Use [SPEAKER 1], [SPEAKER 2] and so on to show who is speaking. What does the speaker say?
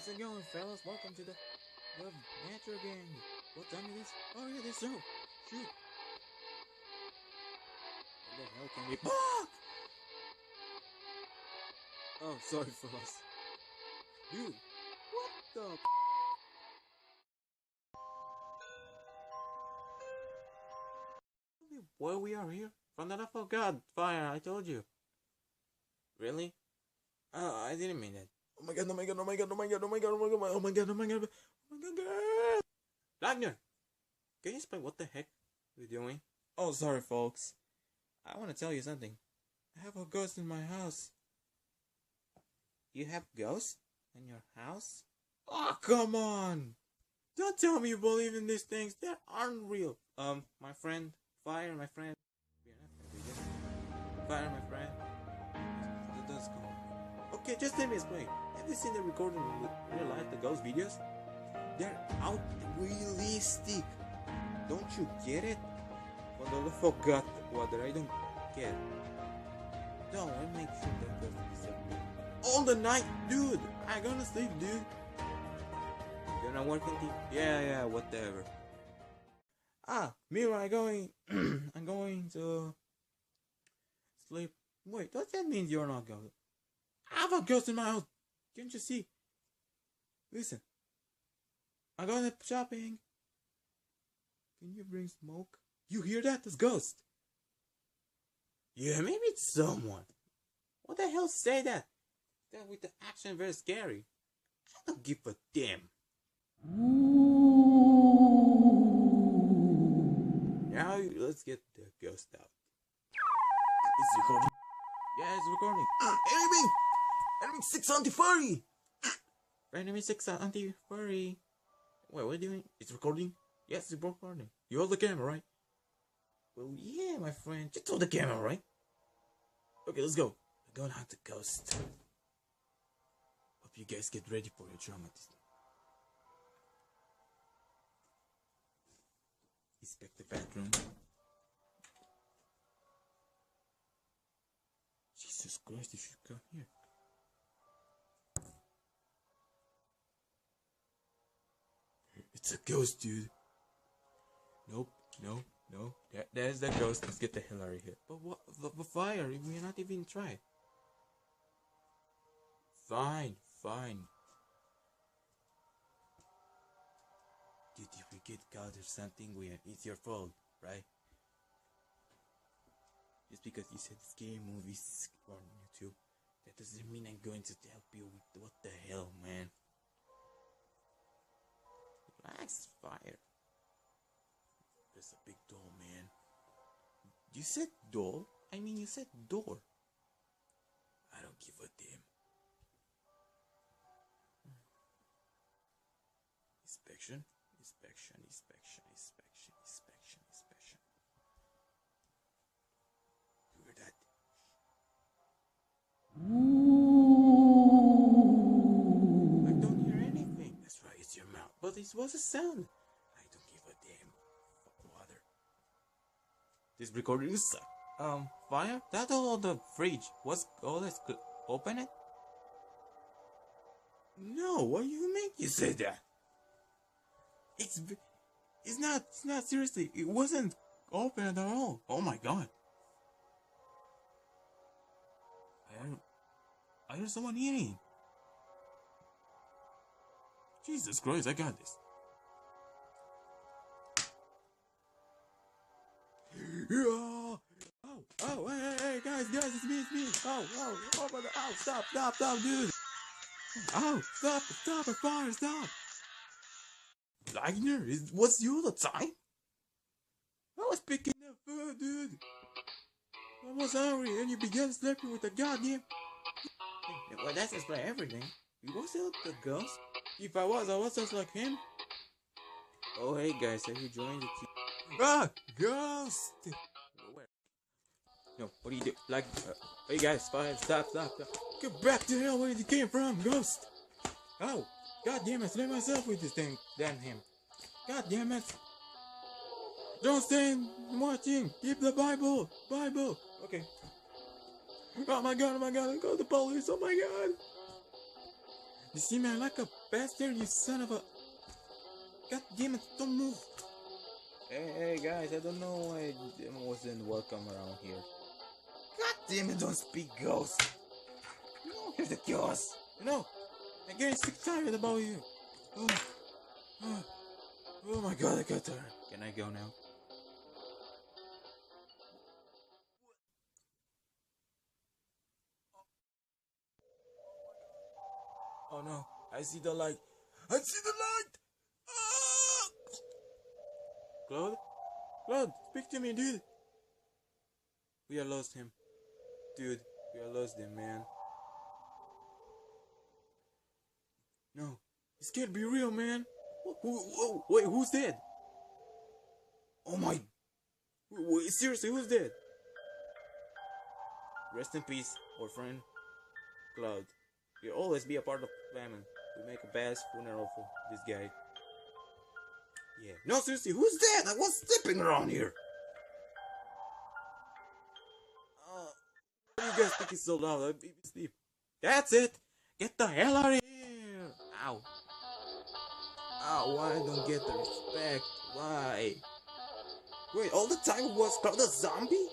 [SPEAKER 1] How's it going, fellas? Welcome to the Nature Gang. What time is this? Oh yeah, this show. Shoot. What the hell can we? Ah! Oh, sorry, fellas. Dude, what the? Why we are here? From the love of God, fire! I told you. Really? Oh, I didn't mean that. Oh my god! Oh my god! Oh my god! Oh my god! Oh my god! Oh my god! Oh my god! Oh my god! Oh my god! Wagner, can you explain what the heck we're doing? Oh, sorry, folks. I want to tell you something. I have a ghost in my house. You have ghosts in your house? Oh, come on! Don't tell me you believe in these things. They aren't real. My friend, fire, my friend. Fire, my friend. Let's go. Okay, just let me explain. Have you seen the recording in real life, the ghost videos? They're out realistic. Don't you get it? For the love of God, water, I don't get it. Don't I make sure that ghost disappear all the night, dude. I gonna sleep, dude. You're not working, team? Yeah, whatever. Mira, I'm going to sleep. Wait, does that mean you're not going? I have a ghost in my house. Can't you see? Listen, I'm going shopping. Can you bring smoke? You hear that? It's ghost. Yeah, maybe it's someone. What the hell say that? That with the action very scary. I don't give a damn. Now let's get the ghost out. It's recording. Yeah, it's recording. Enemy 6 anti-furry. Enemy 6 anti-furry. Wait, what are you doing? It's recording? Yes, it's recording. You hold the camera, right? Well, yeah, my friend. Just hold the camera, right? Okay, let's go. We're gonna hunt the ghost. Hope you guys get ready for your traumatism. Inspect the bathroom. Jesus Christ, you should come here. It's a ghost, dude. Nope, no. There's the ghost. Let's get the hell out of here. But what? The fire? We're not even trying. Fine. Dude, if we get caught or something, it's your fault, right? Just because you said scary movies on YouTube, that doesn't mean I'm going to help you with what the hell, man. Relax, fire. There's a big door, man. You said door? I mean, you said door. I don't give a damn. Inspection. You hear that? I don't hear anything. That's right, it's your mouth. But it was a sound. I don't give a damn. Fuck water. This recording is fire? That's all the fridge. What's all this? Open it? No, what do you make you say that? It's not seriously. It wasn't open at all. Oh my god. I heard someone eating. Jesus Christ, I got this. Oh, hey, guys, it's me. Oh, stop, dude. Oh, stop, fire, stop. Wagner, was you the time? I was picking up food, dude. I was hungry and you began sleeping with the goddamn... Well, that's explain everything. You wasn't the ghost? If I was just like him. Oh, hey guys, have you joined the team? Ghost! No, what do you do? Hey guys, fine, stop. Get back to hell where you came from, ghost! Oh, god damn it, slay myself with this thing. Damn him. God damn it. Don't stand watching. Keep the Bible. Okay. Oh my god, I got the police. Oh my god. You see, man, like a bastard, you son of a... God damn it, don't move! Hey guys, I don't know why I wasn't welcome around here. God damn it, don't speak ghost! No, here's the chaos! You know, I'm getting sick tired about you! Oh, oh, oh my god, I got tired. Can I go now? Oh no, I see the light! I see the light! Ah! Claude? Claude, speak to me, dude! We have lost him. Dude, we have lost him, man. No, this can't be real, man. Wait, who's dead? Oh my... Wait, seriously, who's dead? Rest in peace, old friend. Cloud. You'll always be a part of family. We make a best funeral for this guy. Yeah. No, seriously, who's dead? I was sleeping around here. Why are you guys speaking so loud? I'm sleep. That's it. Get the hell out of here. Ow. Ow, why I don't get the respect? Why? Wait, all the time was Cloud a zombie?